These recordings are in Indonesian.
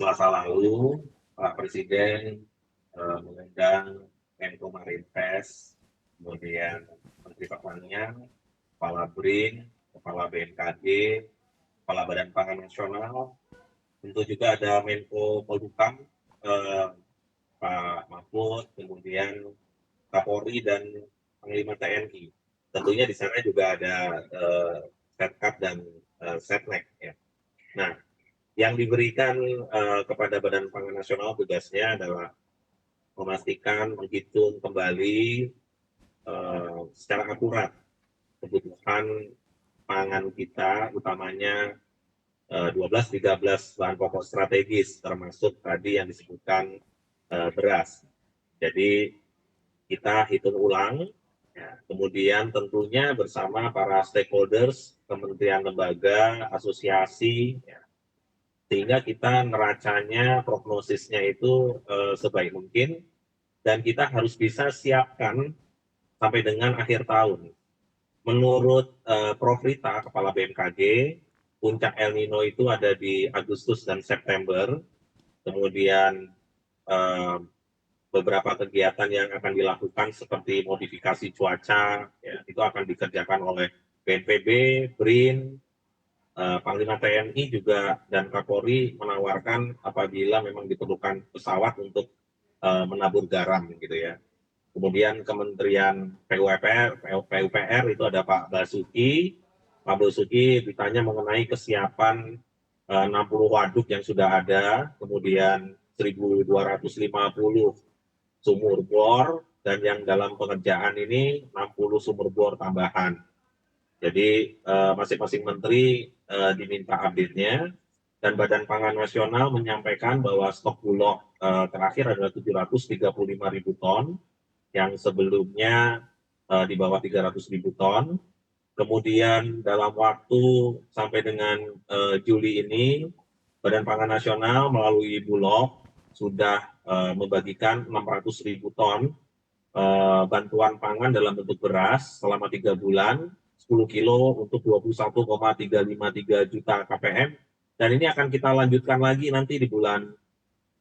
Selasa lalu, Pak Presiden mengundang Menko Marinvest, kemudian Menteri Pertanian, Kepala BRIN, Kepala BMKG, Kepala Badan Pangan Nasional, tentu juga ada Menko Polhukam, Pak Mahfud, kemudian Kapolri dan Panglima TNI. Tentunya di sana juga ada Setkap dan Setnek. Ya. Nah, yang diberikan kepada Badan Pangan Nasional tugasnya adalah memastikan menghitung kembali secara akurat kebutuhan pangan kita, utamanya 12-13 bahan pokok strategis, termasuk tadi yang disebutkan beras. Jadi kita hitung ulang, ya, kemudian tentunya bersama para stakeholders, kementerian lembaga, asosiasi, ya, sehingga kita neracanya, prognosisnya itu sebaik mungkin, dan kita harus bisa siapkan sampai dengan akhir tahun. Menurut Prof. Rita, Kepala BMKG, puncak El Nino itu ada di Agustus dan September, kemudian beberapa kegiatan yang akan dilakukan seperti modifikasi cuaca, ya, itu akan dikerjakan oleh BNPB, BRIN, Panglima TNI juga dan Kapolri menawarkan apabila memang diperlukan pesawat untuk menabur garam gitu ya. Kemudian Kementerian PUPR itu ada Pak Basuki. Pak Basuki ditanya mengenai kesiapan 60 waduk yang sudah ada, kemudian 1.250 sumur bor, dan yang dalam pengerjaan ini 60 sumur bor tambahan. Jadi masing-masing menteri diminta update-nya, dan Badan Pangan Nasional menyampaikan bahwa stok bulog terakhir adalah 735.000 ton, yang sebelumnya di bawah 300.000 ton. Kemudian dalam waktu sampai dengan Juli ini, Badan Pangan Nasional melalui Bulog sudah membagikan 600.000 ton bantuan pangan dalam bentuk beras selama 3 bulan, 10 kilo untuk 21,353 juta KPM, dan ini akan kita lanjutkan lagi nanti di bulan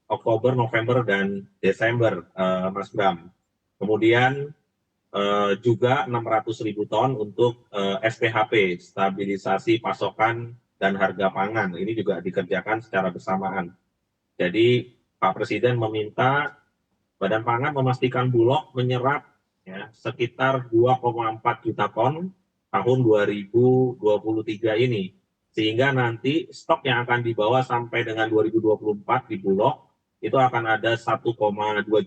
Oktober, November, dan Desember, Mas Bram. Kemudian juga 600.000 ton untuk SPHP, stabilisasi pasokan dan harga pangan. Ini juga dikerjakan secara bersamaan. Jadi Pak Presiden meminta Badan Pangan memastikan Bulog menyerap ya, sekitar 2,4 juta ton tahun 2023 ini. Sehingga nanti stok yang akan dibawa sampai dengan 2024 di Bulog itu akan ada 1,2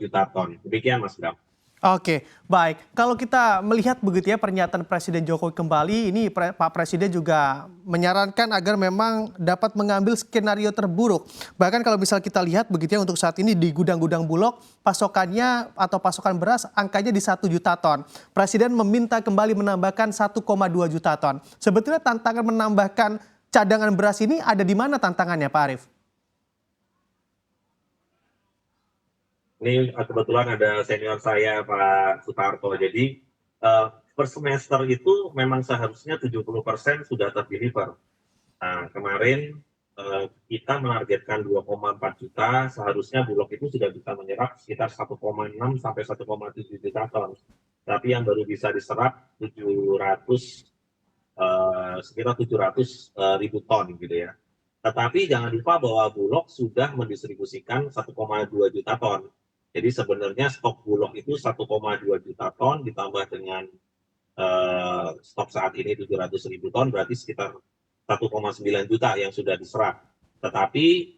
juta ton. Demikian Mas Bram. Oke, baik. Kalau kita melihat begitu ya pernyataan Presiden Jokowi kembali, ini Pak Presiden juga menyarankan agar memang dapat mengambil skenario terburuk. Bahkan kalau misal kita lihat begitu ya untuk saat ini di gudang-gudang Bulog, pasokannya atau pasokan beras angkanya di 1 juta ton. Presiden meminta kembali menambahkan 1,2 juta ton. Sebetulnya tantangan menambahkan cadangan beras ini ada di mana tantangannya Pak Arief? Ini kebetulan ada senior saya Pak Sutarto. Jadi per semester itu memang seharusnya 70% sudah terdeliver. Nah, kemarin kita menargetkan 2,4 juta, seharusnya Bulog itu sudah bisa menyerap sekitar 1,6 sampai 1,7 juta ton. Tapi yang baru bisa diserap 700, sekitar 700 ribu ton gitu ya. Tetapi jangan lupa bahwa Bulog sudah mendistribusikan 1,2 juta ton. Jadi sebenarnya stok Bulog itu 1,2 juta ton ditambah dengan stok saat ini 700.000 ton, berarti sekitar 1,9 juta yang sudah diserap. Tetapi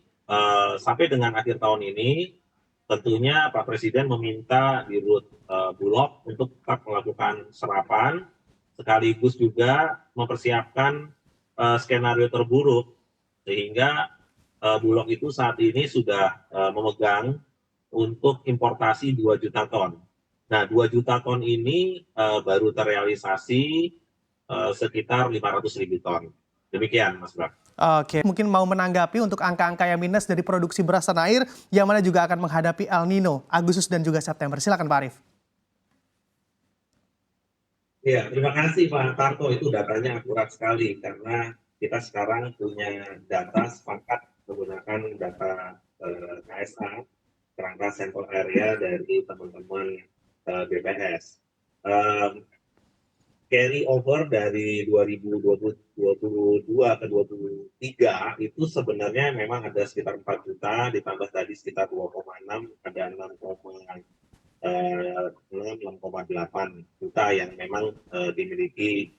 sampai dengan akhir tahun ini, tentunya Pak Presiden meminta di Dirut Bulog untuk tetap melakukan serapan, sekaligus juga mempersiapkan skenario terburuk, sehingga Bulog itu saat ini sudah memegang untuk importasi 2 juta ton. Nah, 2 juta ton ini baru terrealisasi sekitar 500.000 ton. Demikian, Mas Bram. Oke, mungkin mau menanggapi untuk angka-angka yang minus dari produksi beras tanah air yang mana juga akan menghadapi El Nino Agustus dan juga September. Silakan Pak Arief. Ya, terima kasih Pak Tarto, itu datanya akurat sekali karena kita sekarang punya data sepakat menggunakan menggunakan data KSA, kerangka sampel area dari teman-teman BPS. Carry over dari 2022 ke 2023 itu sebenarnya memang ada sekitar 4 juta, ditambah tadi sekitar 2,6, ada 6,8 juta yang memang dimiliki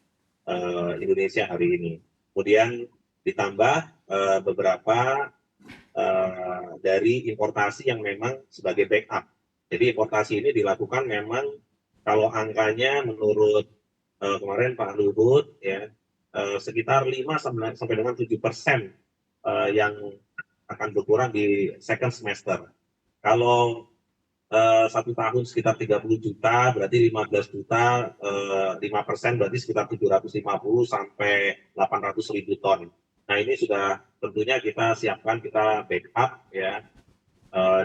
Indonesia hari ini. Kemudian ditambah beberapa dari importasi yang memang sebagai backup. Jadi importasi ini dilakukan memang kalau angkanya menurut kemarin Pak Luhut ya sekitar 5 sampai dengan 7% yang akan berkurang di second semester. Kalau 1 tahun sekitar 30 juta, berarti 15 juta, 5% berarti sekitar 750 sampai 800 ribu ton. Nah ini sudah tentunya kita siapkan, kita backup ya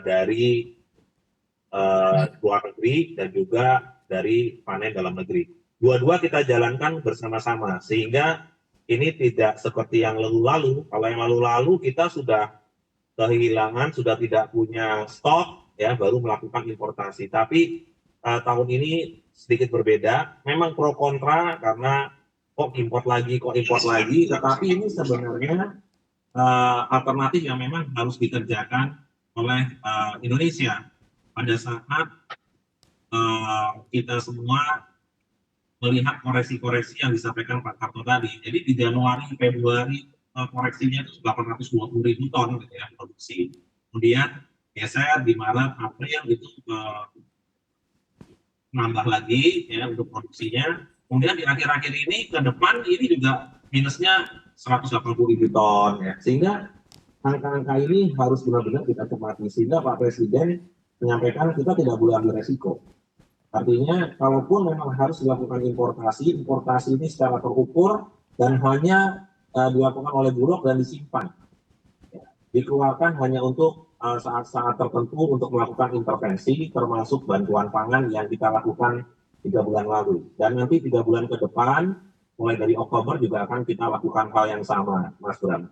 dari luar negeri dan juga dari panen dalam negeri. Dua-dua kita jalankan bersama-sama sehingga ini tidak seperti yang lalu-lalu. Kalau yang lalu-lalu kita sudah kehilangan, sudah tidak punya stok, ya baru melakukan importasi. Tapi tahun ini sedikit berbeda. Memang pro kontra karena kok import lagi, tetapi ini sebenarnya alternatif yang memang harus dikerjakan oleh Indonesia pada saat kita semua melihat koreksi-koreksi yang disampaikan Pak Karto tadi. Jadi di Januari, Februari koreksinya itu 820 ribu ton gitu ya, produksi. Kemudian geser di Maret, April itu nambah lagi ya untuk produksinya. Kemudian di akhir-akhir ini ke depan ini juga minusnya 180 ribu ton ya. Sehingga angka-angka ini harus benar-benar kita cermati. Sehingga Pak Presiden menyampaikan kita tidak boleh ambil resiko. Artinya, kalaupun memang harus dilakukan importasi ini secara terukur dan hanya dilakukan oleh Bulog dan disimpan. Dikeluarkan hanya untuk saat-saat tertentu untuk melakukan intervensi, termasuk bantuan pangan yang kita lakukan 3 bulan lalu. Dan nanti 3 bulan ke depan, mulai dari Oktober juga akan kita lakukan hal yang sama, Mas Bram.